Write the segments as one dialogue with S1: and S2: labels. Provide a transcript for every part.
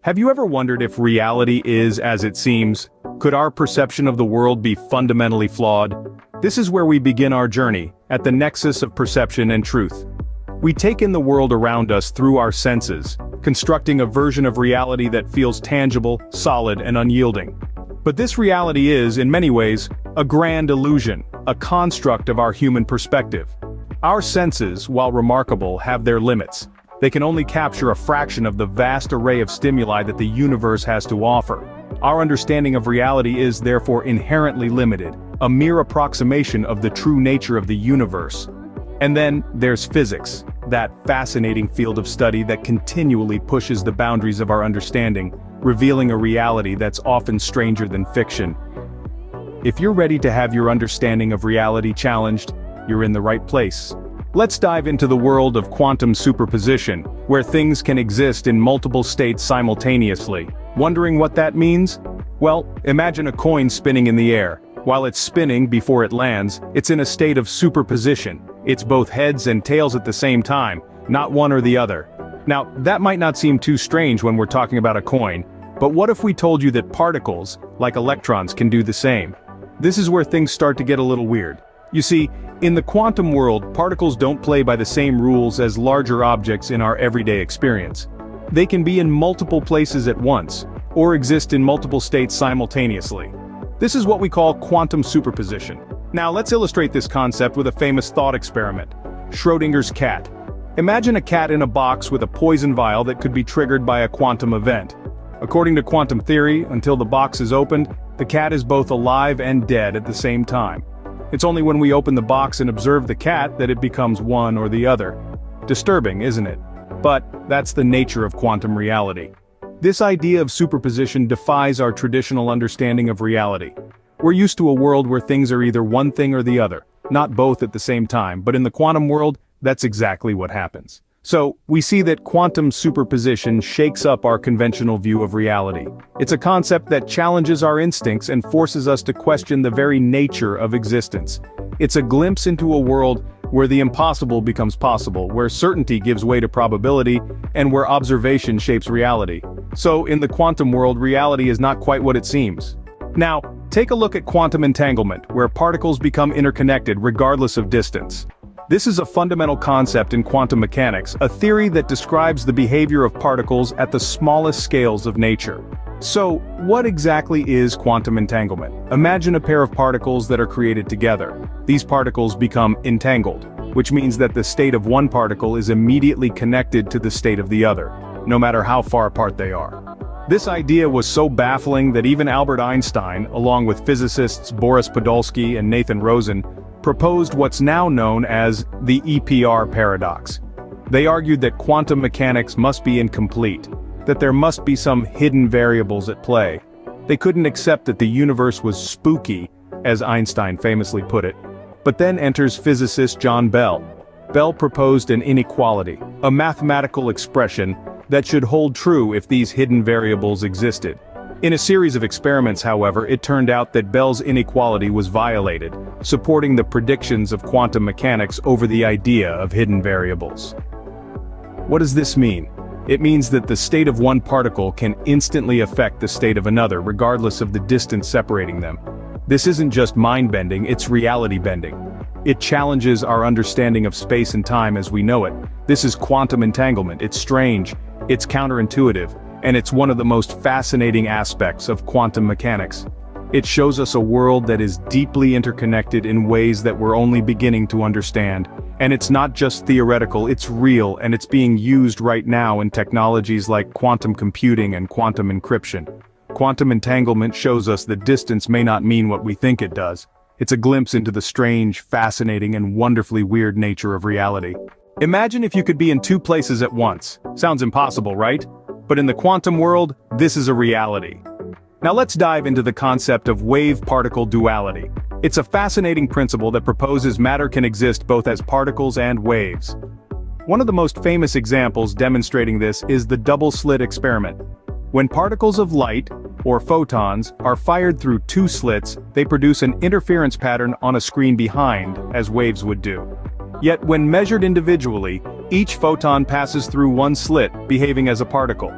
S1: Have you ever wondered if reality is as it seems? Could our perception of the world be fundamentally flawed? This is where we begin our journey, at the nexus of perception and truth. We take in the world around us through our senses, constructing a version of reality that feels tangible, solid, and unyielding. But this reality is, in many ways, a grand illusion, a construct of our human perspective. Our senses, while remarkable, have their limits. They can only capture a fraction of the vast array of stimuli that the universe has to offer. Our understanding of reality is therefore inherently limited, a mere approximation of the true nature of the universe. And then, there's physics, that fascinating field of study that continually pushes the boundaries of our understanding, revealing a reality that's often stranger than fiction. If you're ready to have your understanding of reality challenged, you're in the right place. Let's dive into the world of quantum superposition, where things can exist in multiple states simultaneously. Wondering what that means? Well, imagine a coin spinning in the air. While it's spinning before it lands, it's in a state of superposition. It's both heads and tails at the same time, not one or the other. Now, that might not seem too strange when we're talking about a coin, but what if we told you that particles, like electrons, can do the same? This is where things start to get a little weird. You see, in the quantum world, particles don't play by the same rules as larger objects in our everyday experience. They can be in multiple places at once, or exist in multiple states simultaneously. This is what we call quantum superposition. Now let's illustrate this concept with a famous thought experiment. Schrödinger's cat. Imagine a cat in a box with a poison vial that could be triggered by a quantum event. According to quantum theory, until the box is opened, the cat is both alive and dead at the same time. It's only when we open the box and observe the cat that it becomes one or the other. Disturbing, isn't it? But that's the nature of quantum reality. This idea of superposition defies our traditional understanding of reality. We're used to a world where things are either one thing or the other, not both at the same time, but in the quantum world, that's exactly what happens. So, we see that quantum superposition shakes up our conventional view of reality. It's a concept that challenges our instincts and forces us to question the very nature of existence. It's a glimpse into a world where the impossible becomes possible, where certainty gives way to probability, and where observation shapes reality. So, in the quantum world, reality is not quite what it seems. Now, take a look at quantum entanglement, where particles become interconnected regardless of distance. This is a fundamental concept in quantum mechanics, a theory that describes the behavior of particles at the smallest scales of nature. So, what exactly is quantum entanglement? Imagine a pair of particles that are created together. These particles become entangled, which means that the state of one particle is immediately connected to the state of the other, no matter how far apart they are. This idea was so baffling that even Albert Einstein, along with physicists Boris Podolsky and Nathan Rosen, proposed what's now known as the EPR paradox. They argued that quantum mechanics must be incomplete, that there must be some hidden variables at play. They couldn't accept that the universe was spooky, as Einstein famously put it. But then enters physicist John Bell. Bell proposed an inequality, a mathematical expression that should hold true if these hidden variables existed. In a series of experiments, however, it turned out that Bell's inequality was violated, supporting the predictions of quantum mechanics over the idea of hidden variables. What does this mean? It means that the state of one particle can instantly affect the state of another, regardless of the distance separating them. This isn't just mind-bending, it's reality-bending. It challenges our understanding of space and time as we know it. This is quantum entanglement. It's strange, it's counterintuitive, and it's one of the most fascinating aspects of quantum mechanics. It shows us a world that is deeply interconnected in ways that we're only beginning to understand. And it's not just theoretical, it's real, and it's being used right now in technologies like quantum computing and quantum encryption. Quantum entanglement shows us that distance may not mean what we think it does. It's a glimpse into the strange, fascinating, and wonderfully weird nature of reality. Imagine if you could be in two places at once. Sounds impossible, right? But in the quantum world, this is a reality. Now let's dive into the concept of wave-particle duality. It's a fascinating principle that proposes matter can exist both as particles and waves. One of the most famous examples demonstrating this is the double-slit experiment. When particles of light, or photons, are fired through two slits, they produce an interference pattern on a screen behind, as waves would do. Yet when measured individually, each photon passes through one slit, behaving as a particle.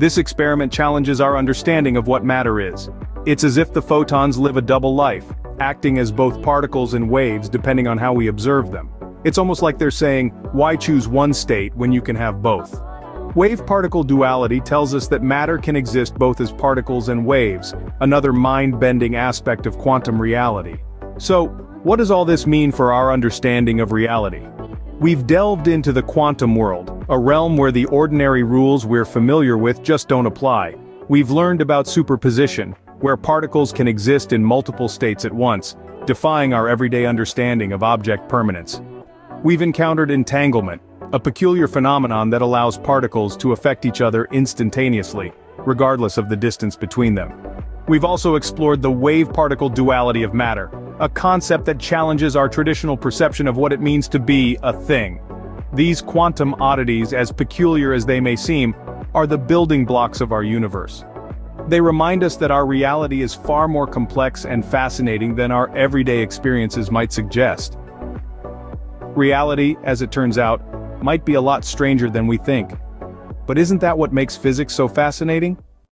S1: This experiment challenges our understanding of what matter is. It's as if the photons live a double life, acting as both particles and waves depending on how we observe them. It's almost like they're saying, why choose one state when you can have both? Wave-particle duality tells us that matter can exist both as particles and waves, another mind-bending aspect of quantum reality. So, what does all this mean for our understanding of reality? We've delved into the quantum world, a realm where the ordinary rules we're familiar with just don't apply. We've learned about superposition, where particles can exist in multiple states at once, defying our everyday understanding of object permanence. We've encountered entanglement, a peculiar phenomenon that allows particles to affect each other instantaneously, regardless of the distance between them. We've also explored the wave-particle duality of matter, a concept that challenges our traditional perception of what it means to be a thing. These quantum oddities, as peculiar as they may seem, are the building blocks of our universe. They remind us that our reality is far more complex and fascinating than our everyday experiences might suggest. Reality, as it turns out, might be a lot stranger than we think. But isn't that what makes physics so fascinating?